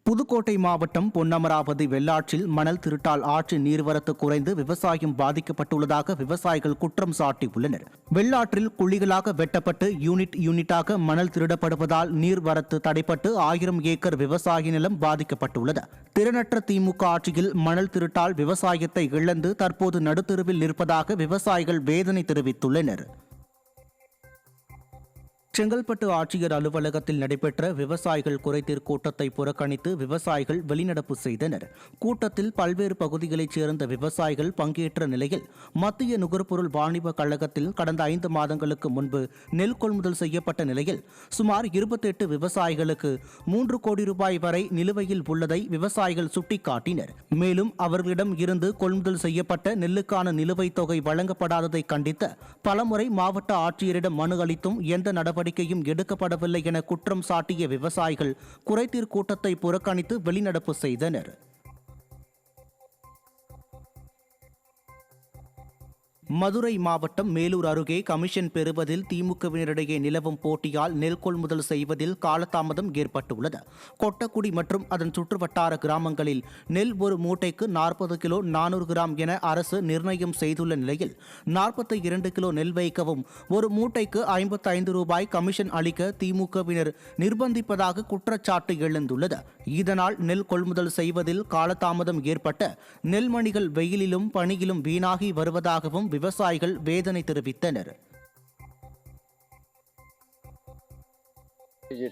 புதுக்கோட்டை மாவட்டம் பொன்னமராவதி வெள்ளாற்றில் மணல் திருட்டால் ஆற்று நீர்வரத்து குறைந்து விவசாயம் பாதிக்கப்பட்டுள்ளதாக விவசாயிகள் குற்றம் சாட்டியுள்ளனர். வெள்ளாற்றில் குழிகளாக வெட்டப்பட்டு யூனிட்டாக மணல் திருடப்படுவதால் நீர்வரத்து தடைப்பட்டு 1000 ஏக்கர் விவசாய நிலம் பாதிக்கப்பட்டுள்ளது. திறனற்ற திமுக ஆட்சியில் மணல் திருட்டால் விவசாயத்தை இழந்து தற்போது நடுத்தெருவில் நிற்பதாக விவசாயிகள் வேதனை தெரிவித்துள்ளனர். செங்கல்பட்டு ஆட்சியர் அலுவலகத்தில் நடைபெற்ற விவசாயிகள் குறைதீர் கூட்டத்தை புறக்கணித்து விவசாயிகள் வெளிநடப்பு செய்தனர். கூட்டத்தில் பல்வேறு பகுதிகளைச் சேர்ந்த விவசாயிகள் பங்கேற்ற நிலையில் மத்திய நுகர்பொருள் வாணிப கழகத்தில் கடந்த 5 மாதங்களுக்கு முன்பு நெல் கொள்முதல் செய்யப்பட்ட நிலையில் சுமார் 28 விவசாயிகளுக்கு 3 கோடி ரூபாய் வரை நிலுவையில் உள்ளதை விவசாயிகள் சுட்டிக்காட்டினர். மேலும் அவர்களிடம் இருந்து கொள்முதல் செய்யப்பட்ட நெல்லுக்கான நிலுவைத் தொகை வழங்கப்படாததை கண்டித்து பலமுறை மாவட்ட ஆட்சியரிடம் மனு அளித்தும் எந்த நடவடிக்கையும் எடுக்கப்படவில்லை என குற்றம் சாட்டிய விவசாயிகள் குறைதீர் கூட்டத்தை புறக்கணித்து வெளிநடப்பு செய்தனர். மதுரை மாவட்டம் மேலூர் அருகே கமிஷன் பெறுவதில் திமுகவினரிடையே நிலவும் போட்டியால் நெல் கொள்முதல் செய்வதில் காலதாமதம் ஏற்பட்டுள்ளது. கொட்டக்குடி மற்றும் அதன் சுற்றுவட்டார கிராமங்களில் நெல் ஒரு மூட்டைக்கு 40 கிலோ 400 கிராம் என அரசு நிர்ணயம் செய்துள்ள நிலையில் 42 கிலோ நெல் வைக்கவும் ஒரு மூட்டைக்கு 55 ரூபாய் கமிஷன் அளிக்க திமுகவினர் நிர்பந்திப்பதாக குற்றச்சாட்டு எழுந்துள்ளது. இதனால் நெல் கொள்முதல் செய்வதில் காலதாமதம் ஏற்பட்ட நெல்மணிகள் வெயிலிலும் பனியிலும் வீணாகி வருவதாகவும் விவசாயிகள் வேதனை தெரிவித்தனர்.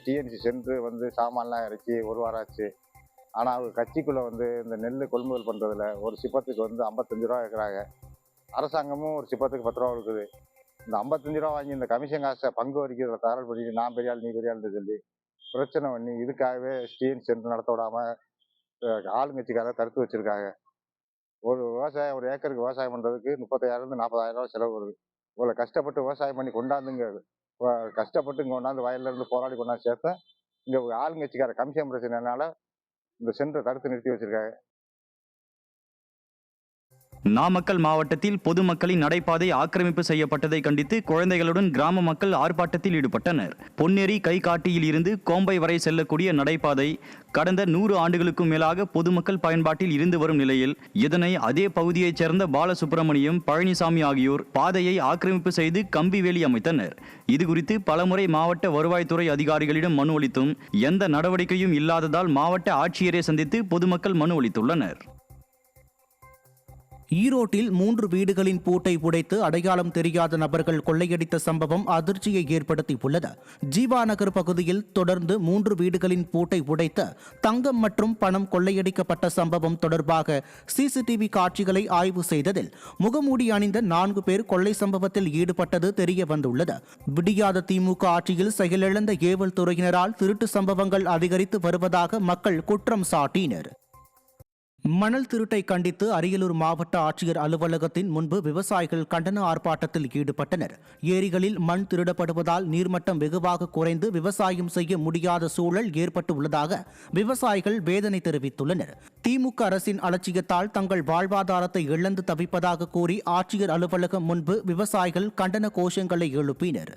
டிஎன்சி சென்று சாமான்லாம் இறக்கி ஒரு வாரம் ஆச்சு. ஆனால் அவங்க கட்சிக்குள்ளே இந்த நெல் கொள்முதல் பண்ணுறதுல ஒரு சிப்பத்துக்கு 55 ரூபா இருக்கிறாங்க. அரசாங்கமும் ஒரு சிப்பத்துக்கு 10 ரூபா இருக்குது. இந்த 55 ரூபா வாங்கி இந்த கமிஷன் காசை பங்கு வரிக்கிறத தகவல் பண்ணிட்டு நான் பெரியாள் நீ பெரியாள்னு சொல்லி பிரச்சனை பண்ணி இதுக்காகவே டிஎன்சி சென்று நடத்த விடாமல் ஆளுங்கட்சிக்காக தடுத்து வச்சிருக்காங்க. ஒரு விவசாயம் ஒரு ஏக்கருக்கு விவசாயம் பண்ணுறதுக்கு 35,000 40,000 ரூபா செலவு வருது. இவ்வளோ கஷ்டப்பட்டு விவசாயம் பண்ணி கொண்டாந்துங்க கஷ்டப்பட்டு இங்கே கொண்டாந்து வயல்லேருந்து போராடி கொண்டாந்து சேர்த்த இங்கே ஆளுங்கட்சிக்கார கமிஷன் பிரச்சனைனால இந்த சென்றை தடுத்து நிறுத்தி வச்சிருக்காங்க. நாமக்கல் மாவட்டத்தில் பொதுமக்களின் நடைபாதை ஆக்கிரமிப்பு செய்யப்பட்டதை கண்டித்து குழந்தைகளுடன் கிராம மக்கள் ஆர்ப்பாட்டத்தில் ஈடுபட்டனர். பொன்னேரி கைகாட்டியில் இருந்து கோம்பை வரை செல்லக்கூடிய நடைபாதை கடந்த 100 ஆண்டுகளுக்கும் மேலாக பொதுமக்கள் பயன்பாட்டில் இருந்து வரும் நிலையில் இதனை அதே பகுதியைச் சேர்ந்த பாலசுப்பிரமணியம், பழனிசாமி ஆகியோர் பாதையை ஆக்கிரமிப்பு செய்து கம்பி வேலி அமைத்தனர். இதுகுறித்து பலமுறை மாவட்ட வருவாய்த்துறை அதிகாரிகளிடம் மனு அளித்தும் எந்த நடவடிக்கையும் இல்லாததால் மாவட்ட ஆட்சியரை சந்தித்து பொதுமக்கள் மனு அளித்துள்ளனர். ஈரோட்டில் 3 வீடுகளின் பூட்டை உடைத்து அடையாளம் தெரியாத நபர்கள் கொள்ளையடித்த சம்பவம் அதிர்ச்சியை ஏற்படுத்தியுள்ளது. ஜீவா நகர் பகுதியில் தொடர்ந்து 3 வீடுகளின் பூட்டை உடைத்து தங்கம் மற்றும் பணம் கொள்ளையடிக்கப்பட்ட சம்பவம் தொடர்பாக சிசிடிவி காட்சிகளை ஆய்வு செய்ததில் முகமூடி அணிந்த 4 பேர் கொள்ளை சம்பவத்தில் ஈடுபட்டது தெரிய வந்துள்ளது. விடியாத திமுக ஆட்சியில் செயலிழந்த ஏவல் துறையினரால் திருட்டு சம்பவங்கள் அதிகரித்து வருவதாக மக்கள் குற்றம் சாட்டினர். மணல் திருட்டை கண்டித்து அரியலூர் மாவட்ட ஆட்சியர் அலுவலகத்தின் முன்பு விவசாயிகள் கண்டன ஆர்ப்பாட்டத்தில் ஈடுபட்டனர். ஏரிகளில் மண் திருடப்படுவதால் நீர்மட்டம் வெகுவாக குறைந்து விவசாயம் செய்ய முடியாத சூழல் ஏற்பட்டுள்ளதாக விவசாயிகள் வேதனை தெரிவித்துள்ளனர். திமுக அரசின் அலட்சியத்தால் தங்கள் வாழ்வாதாரத்தை இழந்து தவிப்பதாக கூறி ஆட்சியர் அலுவலகம் முன்பு விவசாயிகள் கண்டன கோஷங்களை எழுப்பினர்.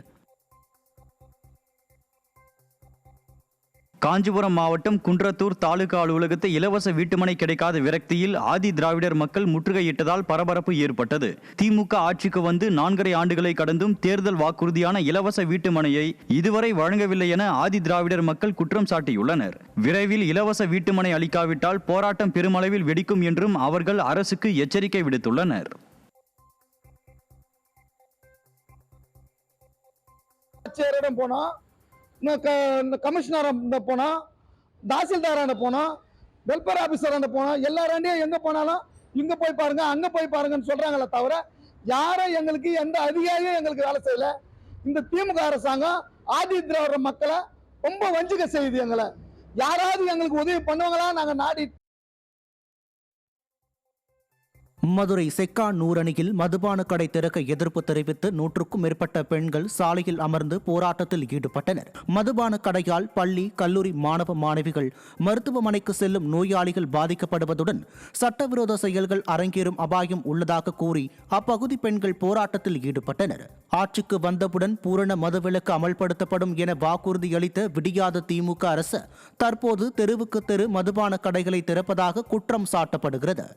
காஞ்சிபுரம் மாவட்டம் குன்றத்தூர் தாலுகா அலுவலகத்தை இலவச வீட்டுமனை கிடைக்காத விரக்தியில் ஆதி திராவிடர் மக்கள் முற்றுகையிட்டதால் பரபரப்பு ஏற்பட்டது. திமுக ஆட்சிக்கு 4.5 ஆண்டுகளை கடந்தும் தேர்தல் வாக்குறுதியான இலவச வீட்டுமனையை இதுவரை வழங்கவில்லை என ஆதி திராவிடர் மக்கள் குற்றம் சாட்டியுள்ளனர். விரைவில் இலவச வீட்டுமனை அளிக்காவிட்டால் போராட்டம் பெருமளவில் வெடிக்கும் என்றும் அவர்கள் அரசுக்கு எச்சரிக்கை விடுத்துள்ளனர். கமிஷனர் போனோம், தாசில்தார் போனோம், வெல்ஃபேர் ஆபீசர் போனோம். எல்லாரும் எங்க போனாலும் இங்க போய் பாருங்க அங்க போய் பாருங்கன்னு சொல்றாங்களே தவிர யாரும் எங்களுக்கு எந்த அதிகாரியும் எங்களுக்கு வேலை செய்யல. இந்த திமுக அரசாங்கம் ஆதி திராவிட மக்களை ரொம்ப வஞ்சிக்க செய்யுது. எங்களை யாராவது எங்களுக்கு உதவி பண்ணுவாங்களா நாங்க நாடி மதுரை செக்கானூரணியில் மதுபான கடை திறக்க எதிர்ப்பு தெரிவித்து 100க்கும் மேற்பட்ட பெண்கள் சாலையில் அமர்ந்து போராட்டத்தில் ஈடுபட்டனர். மதுபான கடையால் பள்ளி, கல்லூரி மாணவ மாணவிகள், மருத்துவமனைக்கு செல்லும் நோயாளிகள் பாதிக்கப்படுவதுடன் சட்டவிரோத செயல்கள் அரங்கேறும் அபாயம் உள்ளதாக கூறி அப்பகுதி பெண்கள் போராட்டத்தில் ஈடுபட்டனர். ஆட்சிக்கு வந்தவுடன் பூரண மதுவிலக்கு அமல்படுத்தப்படும் என வாக்குறுதி அளித்த விடியாத திமுக அரசு தற்போது தெருவுக்கு தெரு மதுபான கடைகளை திறப்பதாக குற்றம் சாட்டப்படுகிறது.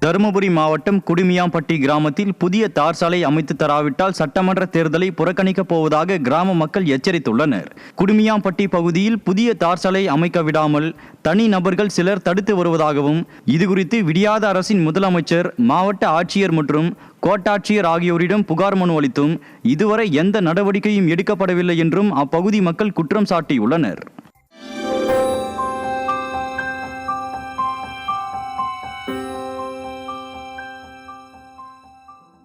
தருமபுரி மாவட்டம் குடுமியாம்பட்டி கிராமத்தில் புதிய தார் சாலை அமைத்து தராவிட்டால் சட்டமன்ற தேர்தலை புறக்கணிக்கப் போவதாக கிராம மக்கள் எச்சரித்துள்ளனர். குடுமியாம்பட்டி பகுதியில் புதிய தார் சாலை அமைக்க விடாமல் தனி நபர்கள் சிலர் தடுத்து வருவதாகவும், இதுகுறித்து விடியாத அரசின் முதலமைச்சர், மாவட்ட ஆட்சியர் மற்றும் கோட்டாட்சியர் ஆகியோரிடம் புகார் மனு அளித்தும் இதுவரை எந்த நடவடிக்கையும் எடுக்கப்படவில்லை என்றும் அப்பகுதி மக்கள் குற்றம் சாட்டியுள்ளனர்.